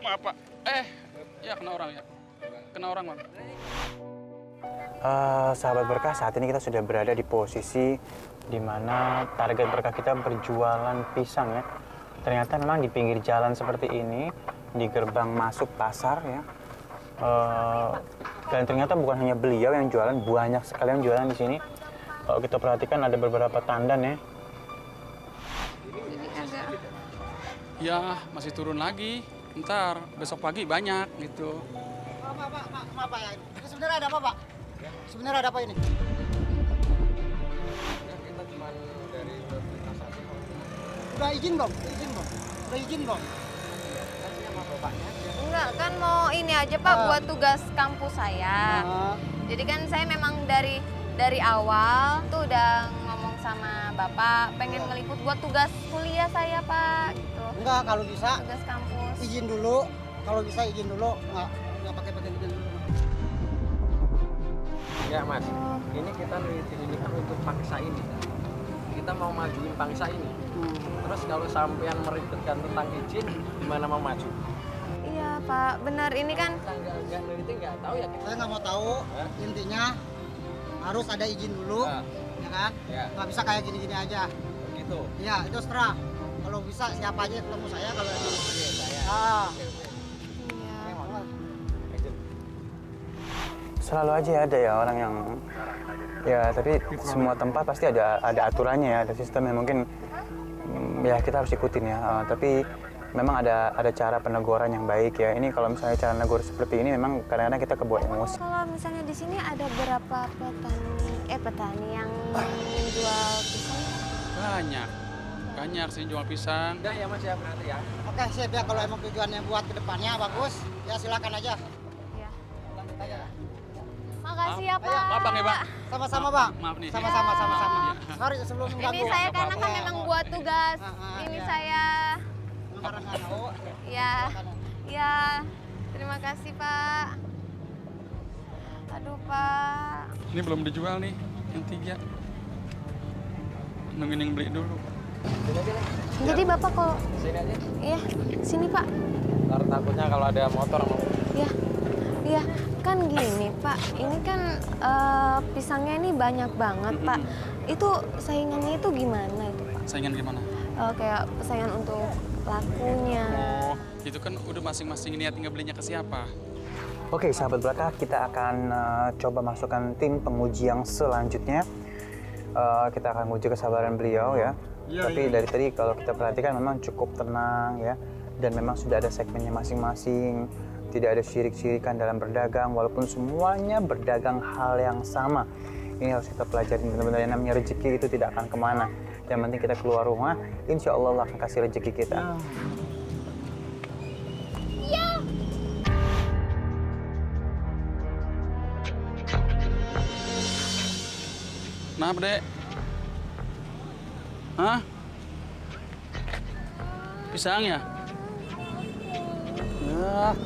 Maaf Pak. Ya kena orang ya. Kena orang Bang. Sahabat Berkah, saat ini kita sudah berada di posisi di mana target Berkah kita berjualan pisang ya. Ternyata memang di pinggir jalan seperti ini, di gerbang masuk pasar ya. Dan ternyata bukan hanya beliau yang jualan, banyak sekali yang jualan di sini. Kalau kita perhatikan ada beberapa tandan ya. Ya masih turun lagi. Ntar besok pagi banyak gitu. Maaf Pak ya. Ini sebenarnya ada apa Pak? Sebenarnya ada apa ini? Kita cuma dari lintas aja. Udah izin belum? Udah izin belum? Kasihnya sama bapaknya aja. Enggak, kan mau ini aja Pak buat tugas kampus saya. Jadi kan saya memang dari awal tuh udah ngomong sama Bapak pengen ngeliput buat tugas kuliah saya Pak gitu. Enggak, kalau bisa Tugas kampus. izin dulu. Kalau bisa izin dulu, nggak pakai izin dulu. Ya Mas, ini kita didirikan untuk Pangsa ini. Kita mau majuin Pangsa ini. Terus kalau sampean meribetkan tentang izin, gimana mau maju? Iya Pak, benar ini kan. Kita nggak neliti, nggak tahu ya kita. Saya nggak mau tahu. Intinya harus ada izin dulu, ya kan? Ya. Nggak bisa kayak gini-gini aja. Begitu. Iya, itu seterah. Kalau bisa siapa aja ketemu saya kalau emang. Oke, saya. Ah. Iya. Selalu aja ada ya orang yang ya, tapi semua tempat pasti ada aturannya ya, ada sistemnya mungkin ya kita harus ikutin ya. Tapi memang ada cara peneguran yang baik ya. Ini kalau misalnya cara negur seperti ini memang kadang-kadang kita kebawa emosi. Kalau misalnya di sini ada berapa petani yang menjual pisang? Banyak sih jual pisang. Udah ya Mas ya, berarti ya. Oke, siap ya kalau emang tujuannya buat kedepannya bagus, ya silakan aja. Iya. Lanjut aja. Makasih ya Pak. Maaf Bang ya Bang. Sama-sama Bang. Maaf nih. Sama-sama. Iya. Sorry sebelum Ini mengganggu. saya karena kan memang buat tugas. Ini iya. saya. Karena nggak tahu. Ya. Ya. Terima kasih Pak. Aduh Pak. Ini belum dijual nih yang 3. Nungguin yang beli dulu. Sini aja nih. Jadi Bapak kalau Sini aja. iya, sini Pak. Ntar takutnya kalau ada motor mau. Iya. Iya, kan gini Pak. Ini kan pisangnya ini banyak banget Pak. Itu saingannya itu gimana itu Pak? Saingan gimana? Kayak saingan untuk lakunya. Oh, itu kan udah masing-masing niat tinggal belinya ke siapa. Oke, sahabat Berkah, kita akan coba masukkan tim penguji yang selanjutnya. Kita akan uji kesabaran beliau ya. Tapi dari tadi kalau kita perhatikan memang cukup tenang ya. Dan memang sudah ada segmennya masing-masing. Tidak ada syirik-syirikan dalam berdagang, walaupun semuanya berdagang hal yang sama. Ini harus kita pelajari benar-benar, yang namanya rezeki itu tidak akan kemana. Yang penting kita keluar rumah, insya Allah Allah akan kasih rezeki kita. Kenapa Dek? Hah? Pisang ya? Ya.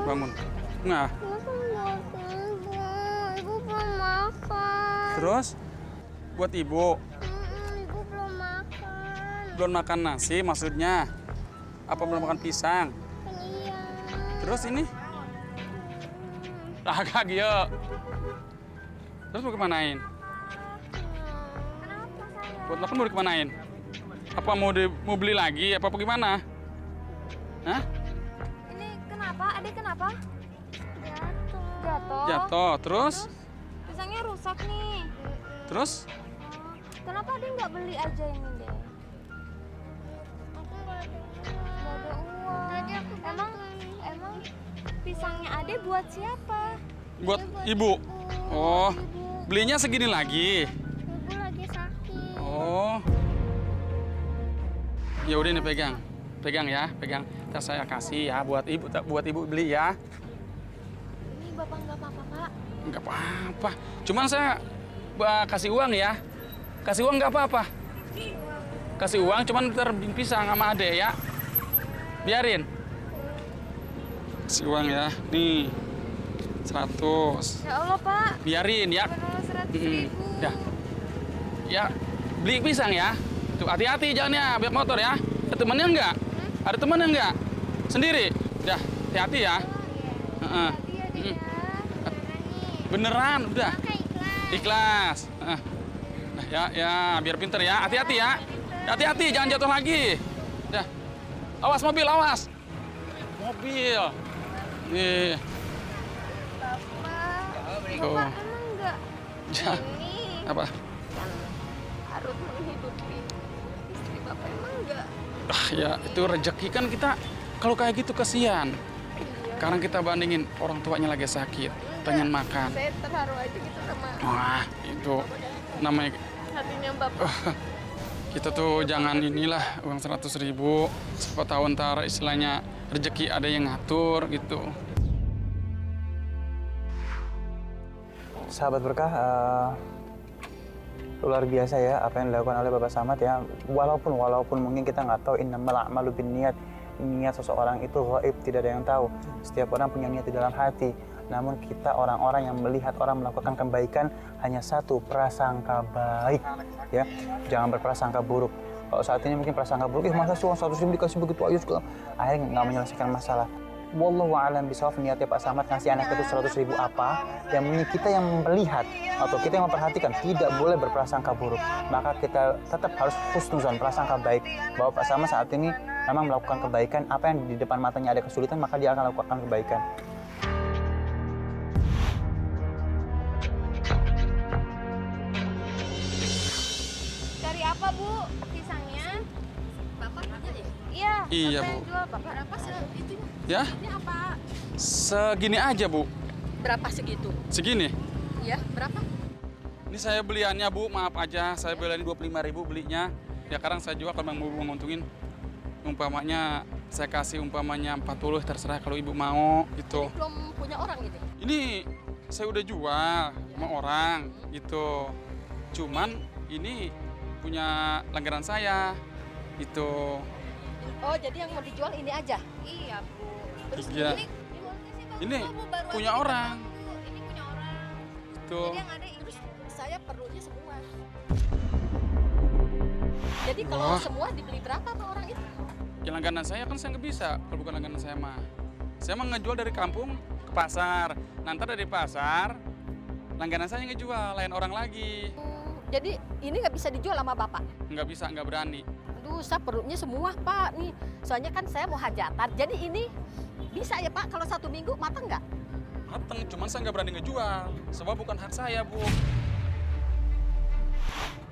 Bangun. Nah, Ibu belum makan. terus buat ibu Ibu belum makan. belum makan nasi maksudnya? Apa belum makan pisang? Iya. Terus ini? Agak yuk. Terus mau kemanain? Kenapa saya? Buat makan mau dikemanain? Apa mau beli lagi? Apa gimana? Hah? Ini kenapa? Adik kenapa? Jatuh. Jatuh. Jatuh. Terus? Pisangnya rusak nih. Terus? Kenapa Adik nggak beli aja ini deh? Aku nggak ada Nggak ada uang. Tadi aku Emang pisangnya Ade buat siapa? Buat ibu. Oh, Ibu. belinya segini lagi. Ibu lagi sakit. Oh. Ya udah nih pegang. Pegang ya, pegang. Ntar saya kasih ya buat ibu beli ya. Ini Bapak nggak apa-apa Pak. Nggak apa-apa. Cuman saya kasih uang ya. Kasih uang nggak apa-apa. Kasih uang, cuman ntar pisang sama Ade ya. Biarin. Kasih uang ya. Nih. 100. Ya Allah, Pak. Biarin ya. Benar 100.000. Ya. Ya, beli pisang ya. Tuh hati-hati jangan ya, biar motor ya. Ada temennya enggak? Ada temennya enggak? Sendiri? Ya, hati-hati ya. Heeh. Hati ya, Dek, ya. Beneran nih. Beneran, udah. Oke, ikhlas. Ikhlas. Nah, ya, biar pinter ya. Hati-hati ya. Hati-hati, jangan jatuh lagi. Dah. Awas mobil, awas. Mobil. Nih. Bapak. Tuh. Bapak emang enggak Ya. ini Apa? kan harus menghidupi istri Bapak emang enggak? Ya itu rezeki kan kita. Kalau kayak gitu kasihan. Sekarang kita bandingin orang tuanya lagi sakit, pengen makan. Saya terharu aja gitu sama Wah, itu namanya hatinya Bapak. kita tuh jangan inilah uang 100.000. Siapa tahu ntar istilahnya rezeki ada yang ngatur gitu. Sahabat berkah, luar biasa ya apa yang dilakukan oleh Bapak Samad ya. Walaupun mungkin kita nggak tahu innamal a'malu binniyat, niat seseorang itu gaib, tidak ada yang tahu. Setiap orang punya niat di dalam hati. Namun kita orang-orang yang melihat orang melakukan kebaikan hanya satu, prasangka baik ya. Jangan berprasangka buruk. Kalau saat ini mungkin prasangka buruk, masa sih uang 100.000 dikasih begitu aja segala. Akhirnya nggak menyelesaikan masalah. Wallahu a'lam bishawab, niatnya Pak Samad ngasih anak itu 100.000 apa yang kita yang melihat atau kita yang memperhatikan tidak boleh berprasangka buruk, maka kita tetap harus husnuzon, prasangka baik bahwa Pak Samad saat ini memang melakukan kebaikan. Apa yang di depan matanya ada kesulitan, maka dia akan lakukan kebaikan. Cari apa, Bu? Pisangnya? Bapak aja ya? Iya. Iya, Bapak Bu. yang jual, Bapak. Berapa itu? Ya, Ini apa? segini aja Bu. Berapa segitu? Segini. Ya, berapa? Ini saya beliannya Bu, maaf aja. Saya beliannya 25.000 belinya. Ya sekarang saya jual kalau mau nguntungin. Umpamanya saya kasih umpamanya 40, terserah kalau Ibu mau gitu. Belum punya orang gitu. Ini saya udah jual sama orang gitu. Cuman ini punya langganan saya gitu. Oh, jadi yang mau dijual ini aja? Iya, Bu. Terus Iya. ini dimontisnya bagus, Ini Bu. Baru aja punya kita orang. bangun, Bu. Ini punya orang. Gitu. Jadi yang ada Terus ini. saya perlunya semua. Jadi kalau Wah. semua dibeli berapa sama orang itu? Ya langganan saya kan saya nggak bisa kalau bukan langganan saya mah. Saya mah ngejual dari kampung ke pasar. Nanti dari pasar langganan saya ngejual lain orang lagi. Jadi ini nggak bisa dijual sama Bapak? Nggak bisa, nggak berani. Aduh, saya perlunya semua Pak nih. Soalnya kan saya mau hajatan. Jadi ini bisa ya Pak kalau 1 minggu matang nggak? Mateng, cuman saya nggak berani ngejual. Sebab bukan hak saya, Bu.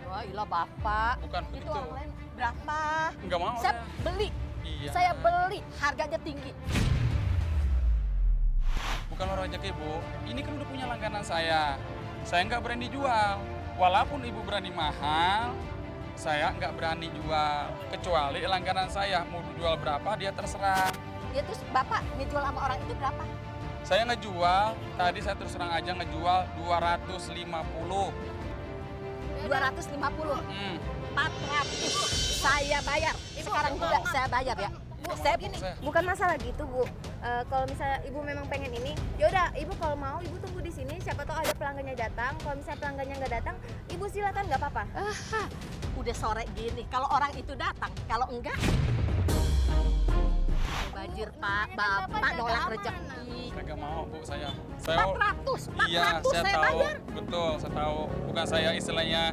Wah, ilah Bapak. Bukan Itu begitu. orang lain berapa? Nggak mau Saya beli. Iya. Saya beli, harganya tinggi. Bukan orang rezeki, Bu. Ini kan udah punya langganan saya. Saya nggak berani jual. Walaupun Ibu berani mahal, saya nggak berani jual. Kecuali langganan saya. Mau jual berapa, dia terserah. Ya terus Bapak ngejual sama orang itu berapa? Saya ngejual, tadi saya terus terang aja ngejual 250. 250, Hmm. 400 saya bayar. Sekarang juga saya bayar ya. Saya gini, Bukan masalah gitu, Bu. Kalau misalnya Ibu memang pengen ini, yaudah Ibu kalau mau Ibu tunggu di sini. Siapa tahu ada pelanggannya datang. Kalau misalnya pelanggannya nggak datang, Ibu silakan nggak apa-apa. udah sore gini. Kalau orang itu datang, kalau enggak, banjir Pak, Bapak nolak rezeki. Saya nggak mau, Bu, saya. 400 Iya, saya saya tahu. bayar. Betul, saya tahu. Bukan saya istilahnya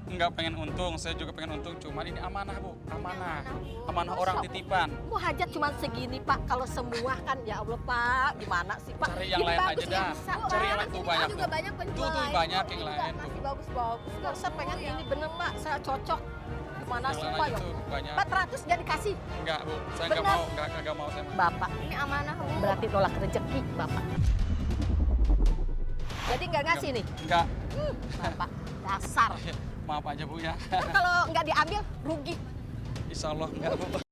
nggak pengen untung, saya juga pengen untung. Cuman ini amanah, Bu. Amanah. Amanah orang titipan. Mau hajat cuma segini Pak, kalau semua kan ya Allah Pak, gimana sih Pak? Cari yang Ini lain bagus aja dah. bisa. Cari yang lain tuh banyak juga tuh. banyak penjual Tuh lain banyak kok. yang Ini lain juga tuh. masih bagus-bagus. Enggak, saya pengen ini bener Pak, saya cocok. Gimana Yang sih lain Pak? aja Ya? tuh banyak. 400 jadi kasih. Enggak, Bu. Saya nggak Benar. mau, nggak mau saya. Bapak, Ini amanah, Bu. berarti nolak rezeki Bapak. Jadi nggak ngasih nih? Enggak. Bapak, dasar. Maaf aja, Bu ya. Kan kalau nggak diambil, rugi. Insya Allah enggak, Bu.